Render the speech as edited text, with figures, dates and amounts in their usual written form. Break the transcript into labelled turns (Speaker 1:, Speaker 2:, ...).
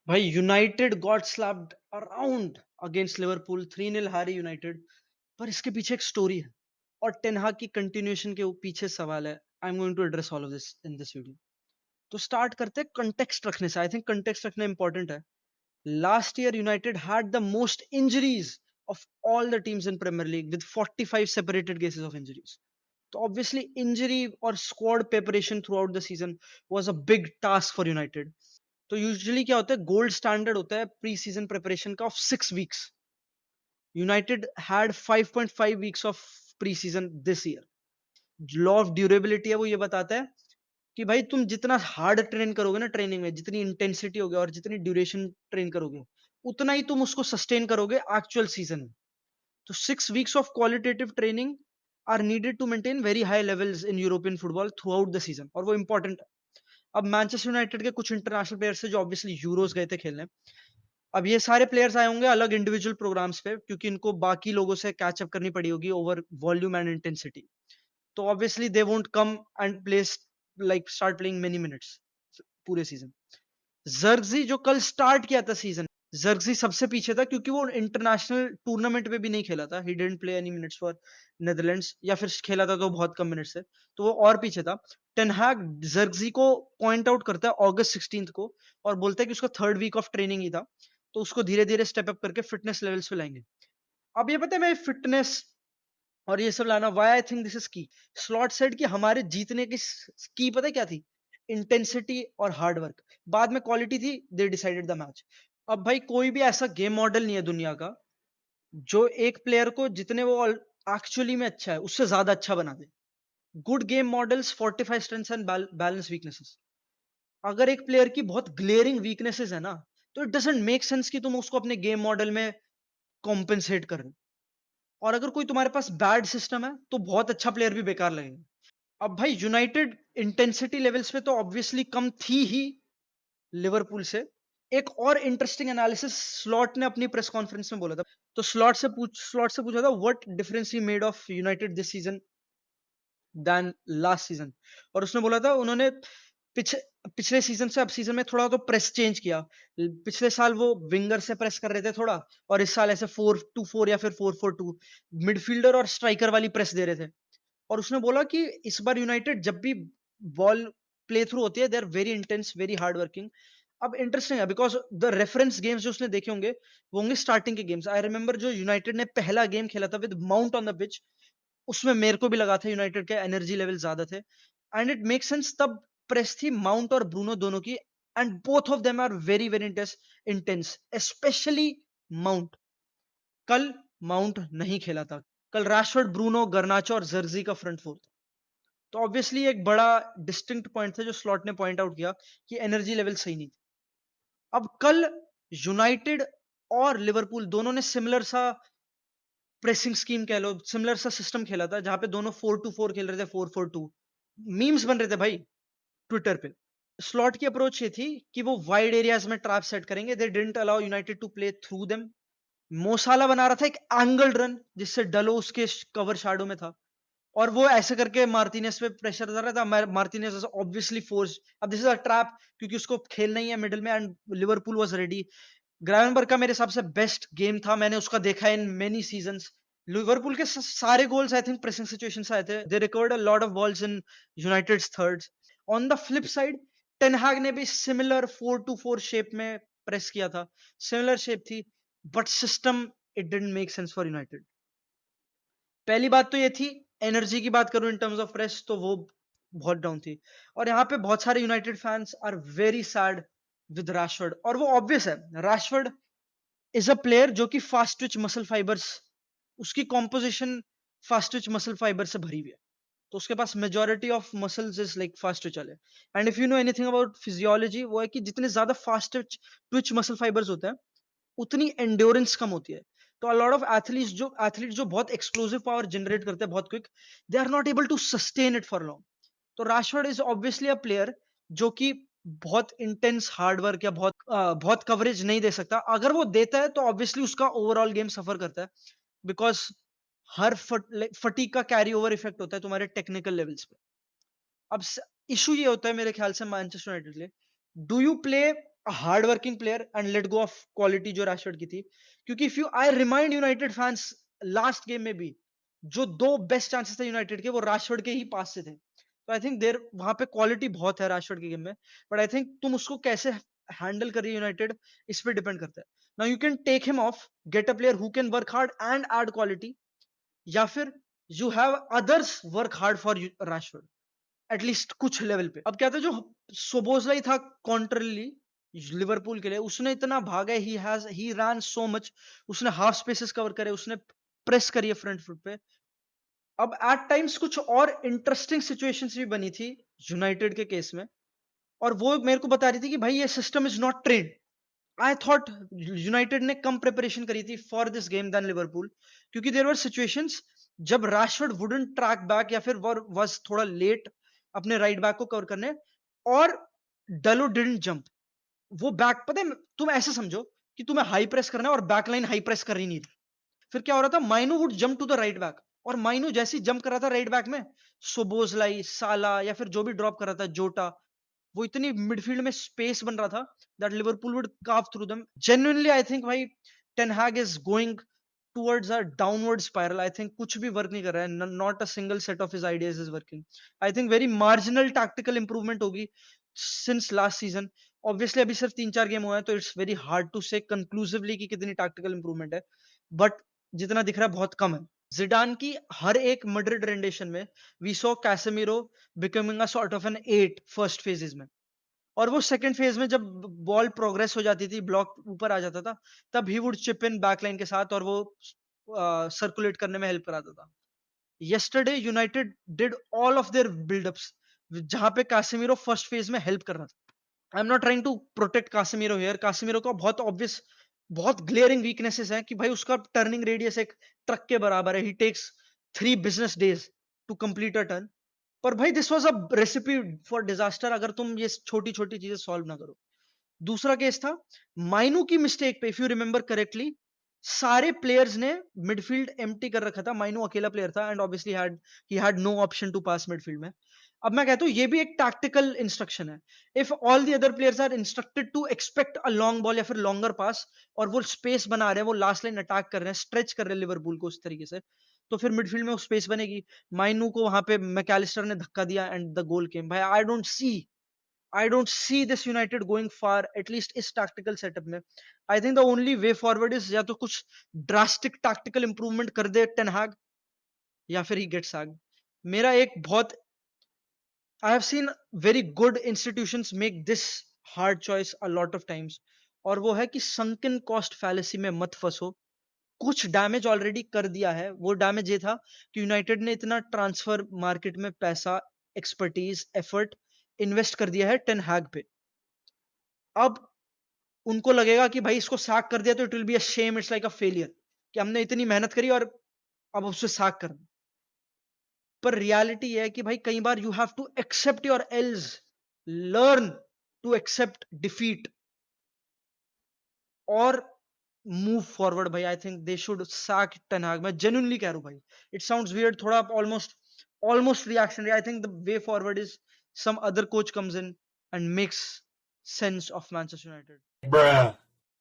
Speaker 1: भाई United got slapped around against Liverpool 3-0 हारी United. पर इसके पीछे एक स्टोरी है और टेनहाग की कंटिन्यूएशन के पीछे सवाल है। I am going to address all of this in this video. तो स्टार्ट करते हैं कंटेक्स्ट रखने से। आई थिंक कंटेक्स्ट रखना इंपॉर्टेंट है। Last year United had the most injuries of all the teams in Premier League with 45 separated cases of injuries. तो obviously injury और squad preparation throughout the season was a big task for United. तो usually क्या होता है, gold standard होता है pre season preparation का of 6 weeks. United had 5.5 weeks of pre season this year. Law of durability है वो ये बताता है कि भाई तुम जितना हार्ड ट्रेन करोगे ना, ट्रेनिंग में जितनी इंटेंसिटी होगी और जितनी ड्यूरेशन ट्रेन करोगे, उतना ही तुम उसको सस्टेन करोगे एक्चुअल सीजन में। तो 6 weeks of qualitative training are needed to maintain very high levels in European football throughout the season, और वो इंपॉर्टेंट है। अब मैनचेस्टर यूनाइटेड के कुछ इंटरनेशनल प्लेयर्स से जो ऑब्वियसली यूरोस गए थे खेलने, अब ये सारे प्लेयर्स आए होंगे अलग इंडिविजुअल प्रोग्राम्स पे, क्योंकि इनको बाकी लोगों से कैचअप करनी पड़ी होगी ओवर वॉल्यूम एंड इंटेंसिटी। तो obviously they won't come and play like start playing many minutes पूरे सीजन। जर्गजी जो कल स्टार्ट किया था सीजन, जर्गजी सबसे पीछे था क्योंकि वो इंटरनेशनल टूर्नामेंट में भी नहीं खेला था। He didn't play any minutes for Netherlands, या फिर खेला था तो बहुत कम मिनट्स से, तो वो और पीछे था। टेनहाग जर्गजी को पॉइंट आउट करता है अगस्त 16 को और बोलता है कि उसका 3rd वीक ऑफ ट्रेनिंग ही था, तो उसको धीरे धीरे स्टेप अप करके फिटनेस लेवल्स पे लाएंगे। अब ये पता है, मैं फिटनेस और ये सब लाना, why I think this is की। स्लॉट सेड कि हमारे जीतने की की पता है क्या थी? इंटेंसिटी और हार्ड वर्क। बाद में क्वालिटी थी, दे डिसाइडेड द मैच। अब भाई कोई भी ऐसा गेम मॉडल नहीं है दुनिया का जो एक प्लेयर को जितने वो एक्चुअली में अच्छा है उससे ज्यादा अच्छा बना दे। Good game models fortify strengths and balance weaknesses. अगर एक प्लेयर की बहुत ग्लेयरिंग वीकनेसेस है ना, तो इट डजंट मेक सेंस कि तुम उसको अपने गेम मॉडल में कॉम्पेंसेट कर रहे हो। और अगर कोई तुम्हारे पास बैड सिस्टम है तो बहुत अच्छा प्लेयर भी बेकार लगेगा। अब भाई यूनाइटेड इंटेंसिटी लेवल्स पे तो ऑब्वियसली कम थी ही लिवरपूल से। एक और इंटरेस्टिंग एनालिसिस स्लॉट ने अपनी प्रेस कॉन्फ्रेंस में बोला था। तो स्लॉट से पूछा था what difference he made of United this season than last season. और उसने बोला था उन्होंने पिछ, पिछले सीजन से अब सीजन में थोड़ा तो प्रेस चेंज किया। पिछले साल वो विंगर से प्रेस कर रहे थे थोड़ा, और इस साल ऐसे 4-2-4 या फिर 4-4-2 मिडफील्डर और स्ट्राइकर वाली प्रेस दे रहे थे। और उसने बोला कि इस बार यूनाइटेड जब भी बॉल प्ले थ्रू होती है, they are very intense, very hard working. अब इंटरेस्टिंग है बिकॉज द रेफरेंस गेम्स जो उसने देखे होंगे वो होंगे स्टार्टिंग के गेम्स। आई रिमेंबर जो यूनाइटेड ने पहला गेम खेला था with Mount on the pitch, उसमें मेरे को भी लगा था यूनाइटेड के एनर्जी लेवल ज्यादा थे। एंड इट मेक सेंस, तब प्रेस थी माउंट और ब्रूनो दोनों की, and both of them are very very intense, especially Mount. कल माउंट नहीं खेला था। कल रैशफोर्ड, ब्रूनो, गर्नाचो और जर्जी का फ्रंट फोर था। तो ऑब्वियसली एक बड़ा डिस्टिंक्ट पॉइंट था जो स्लॉट ने पॉइंट आउट किया कि एनर्जी लेवल सही नहीं थी। अब कल यूनाइटेड और लिवरपूल दोनों ने सिमिलर सा प्रेसिंग स्कीम कह लो, सिमिलर सा सिस्टम खेला था, जहां पे दोनों 4-2-4 खेल रहे थे, 4-4-2। मीम्स बन रहे थे भाई ट्विटर पे। स्लॉट की अप्रोच ये थी कि वो वाइड एरियाज में ट्रैप सेट करेंगे। They didn't allow United to play through them. मोसाला बना रहा था एक एंगल रन जिससे डलो उसके कवर शैडो में था, और वो ऐसे करके मार्टिनेज पे प्रेशर डाल रहा था। मार्टिनेज ऑब्वियसली फोर्स, अब दिस इज अ ट्रैप क्योंकि उसको खेलना ही है मिडिल में, एंड लिवरपूल वाज रेडी। ग्रावेनबर्ग का मेरे हिसाब से बेस्ट गेम था, मैंने उसका देखा इन मेनी सीजंस। लिवरपूल के सारे goals I think pressing situation से आए थे। They recovered a lot of balls in United's thirds. On the flip side, Ten Hag ने भी सिमिलर 4-2-4 शेप में प्रेस किया था। सिमिलर शेप थी, but system it didn't make sense for United. पहली बात तो ये थी, एनर्जी की बात करूं इन टर्म्स ऑफ प्रेस तो वो बहुत डाउन थी। और यहाँ पे बहुत सारे United fans are very sad with Rashford, और वो ऑब्वियस है। रैशफोर्ड इज अ प्लेयर जो कि फास्ट ट्विच मसल फाइबर्स, उसकी composition fast twitch muscle fibre से भरी हुई है। तो उसके पास majority of muscles is like fast twitch वाले। And if you know anything about physiology, वो है कि जितने ज्यादा फास्ट ट्विच मसल फाइबर्स होते हैं उतनी एंड्योरेंस कम होती है। तो अलॉट ऑफ एथलीट्स जो बहुत एक्सप्लोसिव पावर जनरेट करते हैं बहुत quick, they are not able to sustain it for long. तो Rashford is obviously a player जो कि बहुत इंटेंस हार्ड वर्क या बहुत कवरेज नहीं दे सकता। अगर वो देता है तो ऑब्वियसली उसका ओवरऑल गेम सफर करता है, बिकॉज हर फटीक का कैरी ओवर इफेक्ट होता है तुम्हारे टेक्निकल लेवल्स पे। अब इशू ये होता है मेरे ख्याल से मैनचेस्टर यूनाइटेड के लिए, do you play hard working player and let go of quality जो रैशवर्ड की थी, क्योंकि if you I remind United fans, last game में भी जो दो बेस्ट चांसेस थे यूनाइटेड के वो रैशवर्ड के ही पास से थे, तो आई थिंक देर वहां पे क्वालिटी बहुत है रैशवर्ड के गेम में, बट आई थिंक तुम उसको कैसे हैंडल कर रही है यूनाइटेड, इस पे डिपेंड करता है। Now you can take him off, get a player who can work hard and add quality, या फिर you have others work hard for Rashford at least कुछ लेवल पे। अब क्या था, जो सोबोजलाई था कॉन्ट्रली लिवरपूल के लिए, उसने इतना भागा, ही रन सो मच, उसने हाफ स्पेसेस कवर करे, उसने प्रेस करी है फ्रंट फुट पे। अब एट टाइम्स कुछ और इंटरेस्टिंग सिचुएशंस भी बनी थी यूनाइटेड के केस में, और वो मेरे को बता रही थी कि भाई ये system is not trained. I thought United ने कम प्रिपरेशन करी थी for this game than Liverpool, क्योंकि देयर वर सिचुएशंस जब रैशफोर्ड वुडंट ट्रैक बैक या फिर वाज थोड़ा लेट अपने राइट बैक को कवर करने, और डलो डिडंट जंप। वो बैक, पता है तुम ऐसे समझो कि तुम्हें हाई प्रेस करना है और बैक लाइन हाई प्रेस कर रही नहीं थी, फिर क्या हो रहा था, Mainoo would jump to the right back, और माइनो जैसे ही जंप कर रहा था राइट बैक में, सोबोजलाई, साला या फिर जो भी ड्रॉप कर रहा था, जोटा, वो इतनी मिडफील्ड में स्पेस बन रहा था that Liverpool would carve through them. Genuinely I think भाई ten Hag is going towards a downward spiral. I think कुछ भी वर्क नहीं कर रहा है, not a single set of his ideas is working. I think very marginal tactical improvement होगी since last season. Obviously अभी सिर्फ 3-4 गेम हुआ है, तो it's very hard to say conclusively कि कितनी टैक्टिकल इंप्रूवमेंट है, बट जितना दिख रहा है बहुत कम है। जिडान की हर एक मड्रिड रेंडेशन में we saw Casemiro becoming a sort of an 8 first phases में, और वो सेकंड फेज में जब बॉल प्रोग्रेस हो जाती थी, ब्लॉक ऊपर आ जाता था, तब he would chip in backline के साथ और वो सर्कुलेट करने में हेल्प कराता था। yesterday United did all of their buildups जहां पे कासिमिरो फर्स्ट फेज में हेल्प कर रहा था। I am not trying to protect Casemiro here, Casemiro का बहुत ऑब्वियस, बहुत ग्लेयरिंग वीकनेसेस है कि भाई उसका टर्निंग रेडियस एक ट्रक के बराबर है, he takes 3 business days to complete a turn. पर भाई this was a recipe for disaster अगर तुम ये छोटी छोटी चीजें सॉल्व ना करो। दूसरा केस था माइनू की मिस्टेक पे, इफ यू रिमेंबर करेक्टली, सारे प्लेयर्स ने मिडफील्ड एम्प्टी कर रखा था, माइनू अकेला प्लेयर था, and obviously he had no option to pass midfield में। अब मैं कहता हूं ये भी एक टैक्टिकल इंस्ट्रक्शन है। If all the other players are instructed to expect a long ball या फिर लॉन्गर पास, और वो स्पेस बना रहे हैं, वो लास्ट लाइन अटैक कर रहे हैं, स्ट्रेच कर रहे हैं लिवरपूल को उस तरीके से, तो फिर मिडफील्ड में वो स्पेस बनेगी। माइनू को वहां पे मैकैलिस्टर ने धक्का दिया एंड द गोल केम। भाई I don't see this United going far, at least इस tactical setup में। I think the only way forward is या तो कुछ drastic tactical improvement कर दे टेन हैग, या फिर he gets sacked। मेरा एक बहुत, I have seen very good institutions make this hard choice a lot of times, और वो है कि sunken cost fallacy में मत फंसो। कुछ डैमेज ऑलरेडी कर दिया है। वो डैमेज ये था कि यूनाइटेड ने इतना ट्रांसफर मार्केट में पैसा, एक्सपर्टीज, एफर्ट इन्वेस्ट कर दिया है टेन हैग पे। अब उनको लगेगा कि भाई इसको सैक कर दिया तो it will be a shame, it's like a failure कि हमने इतनी मेहनत करी और अब उससे सैक कर दिया। पर रियलिटी है कि भाई कई बार you have to accept your Ls, learn to accept defeat और मूव फॉरवर्ड। भाई I think they should sack ten Hag, मैं जेन्युइनली कह रहा हूं भाई। इट साउंड्स वियर्ड, थोड़ा almost reactionary. I think the way forward is some other coach comes in and makes sense of Manchester United.
Speaker 2: Bruh.